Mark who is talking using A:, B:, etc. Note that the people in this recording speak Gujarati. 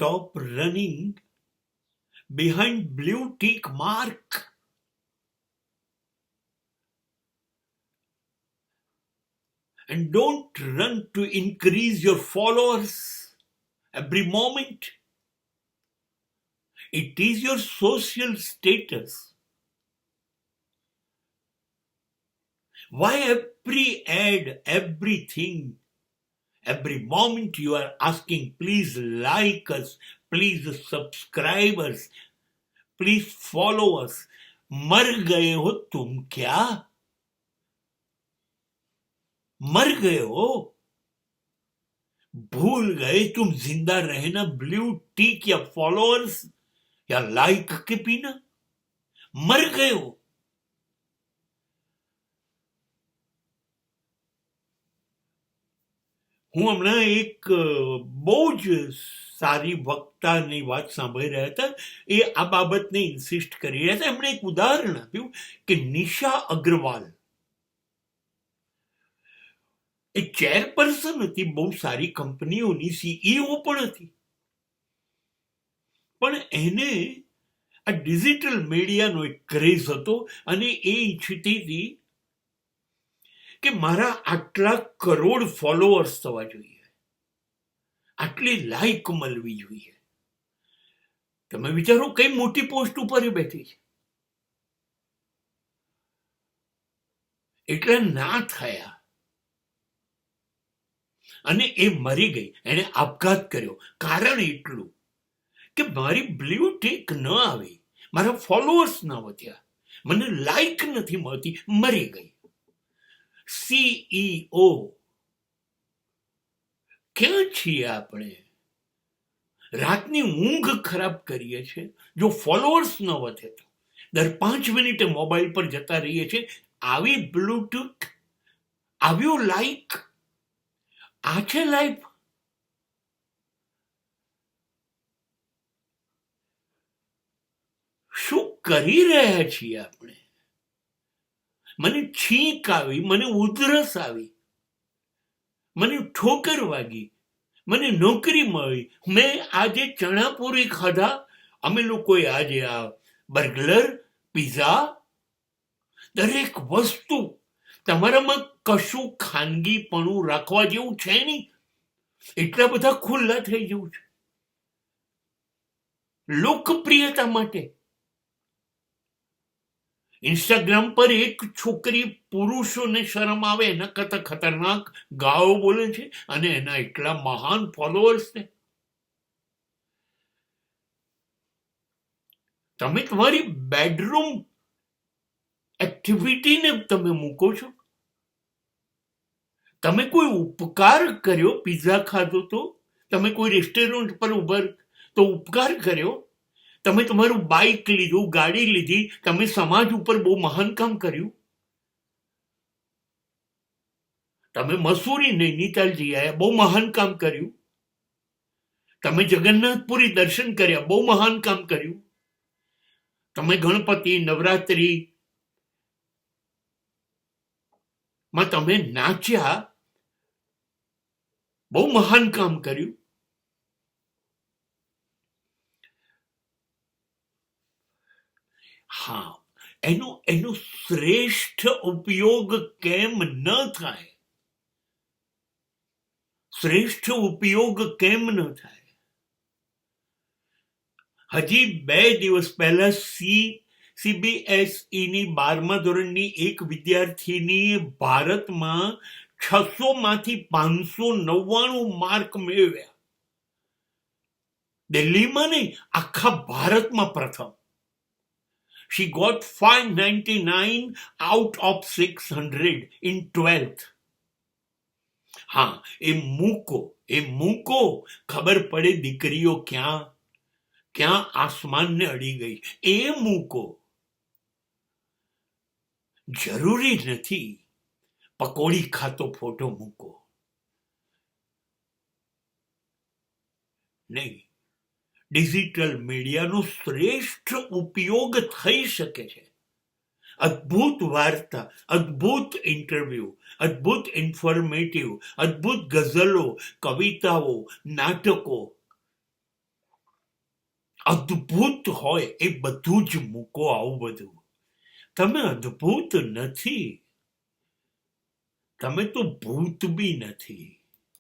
A: stop running behind blue tick mark. And don't run to increase your followers every moment. It is your social status. Why every ad, everything, every moment you are asking, please like us, please subscribe us, please follow us. मर गए हो तुम क्या? मर गए हो? भूल गए तुम जिंदा रहना ब्लू टिक या फॉलोअर्स या लाइक के बिना? मर गए हो? હું હમણાં એક બહુ જ સારી વક્તાની વાત સાંભળી રહ્યા હતા. એ આ બાબતને ઇન્સિસ્ટ કરી રહ્યા હતા. એમણે એક ઉદાહરણ આપ્યું કે નિશા અગ્રવાલ એ ચેરપર્સન હતી બહુ સારી કંપનીઓની, સીઈઓ પણ હતી. પણ એને આ ડિજિટલ મીડિયાનો એક ક્રેઝ હતો અને એ ઈચ્છતી હતી કે મારા આટલા કરોડ ફોલોઅર્સ થવા જોઈએ, આટલી લાઈક મળવી જોઈએ. તમે વિચારો કઈ મોટી પોસ્ટ ઉપર બેઠી છે. એટલે ના થયા અને એ મરી ગઈ. એને આપઘાત કર્યો. કારણ એટલું કે મારી બ્લુ ટિક ન આવી, મારા ફોલોઅર્સ ન વધ્યા, મને લાઈક નથી મળતી, મરી ગઈ. સીઈઓ ક્યાં છીએ આપણે? રાતની ઊંઘ ખરાબ કરીએ છીએ જો ફોલોઅર્સ ન વધે તો. દર 5 મિનિટે મોબાઈલ પર જતા રહીએ છીએ. આવી બ્લૂટૂથ, આવ્યું લાઈક, આ છે લાઈફ. શું કરી રહ્યા છીએ આપણે? મને છીંક આવી, મને ઉધરસ આવી, મને ઠોકર વાગી, મને નોકરી મળી, મેં આજે ચણાપુરી ખાધા, અમે લોકોએ આજે આ બર્ગર, પિઝા, દરેક વસ્તુ. તમારામાં કશું ખાનગીપણું રાખવા જેવું છે નહીં. એટલા બધા ખુલ્લા થઈ જવું છે લોકપ્રિયતા માટે. ઇન્સ્ટાગ્રામ પર એક છોકરી પુરુષોને શરમ આવે એના કરતા ખતરનાક ગાળો બોલે છે અને એના એટલા મહાન ફોલોઅર્સ છે. તમે તમારી બેડરૂમ એક્ટિવિટીને તમે મૂકો છો. તમે કોઈ ઉપકાર કર્યો, પિઝા ખાધો તો, તમે કોઈ રેસ્ટોરન્ટ પર ઉભા તો ઉપકાર કર્યો, તમે તમારું બાઇક લીધું, ગાડી લીધી, તમે સમાજ ઉપર બહુ મહાન કામ કર્યું. તમે મસૂરી નૈનીતાલ જઈ આવ્યા, બહુ મહાન કામ કર્યું. તમે જગન્નાથપુરી દર્શન કર્યા, બહુ મહાન કામ કર્યું. તમે ગણપતિ, નવરાત્રી માં તમે નાચ્યા, બહુ મહાન કામ કર્યું. હા, એનો શ્રેષ્ઠ ઉપયોગ કેમ ન થાય? શ્રેષ્ઠ ઉપયોગ કેમ ન થાય? હજી 2 દિવસ પહેલા CBSEની 12મા ધોરણની એક વિદ્યાર્થીની ભારતમાં 600 માંથી 599 માર્ક મેળવ્યા. દિલ્હીમાં નહીં, આખા ભારતમાં પ્રથમ. She got 599 out of 600 in 12th. હા, એ મૂકો. ખબર પડે દીકરીઓ ક્યાં આસમાનને અડી ગઈ. એ મૂકો. જરૂરી નથી પકોડી ખાતો ફોટો મૂકો. નહીં, ડિજિટલ મીડિયાનો શ્રેષ્ઠ ઉપયોગ થઈ શકે છે. અદ્ભુત વાર્તા, અદ્ભુત ઇન્ટરવ્યુ, અદ્ભુત ઇન્ફોર્મેટિવ, અદ્ભુત ગઝલો, કવિતાઓ, નાટકો, અદ્ભુત હોય એ બધું જ મૂકો. આવું બધું તમે અદ્ભુત નથી, તમે તો ભૂત બી નથી.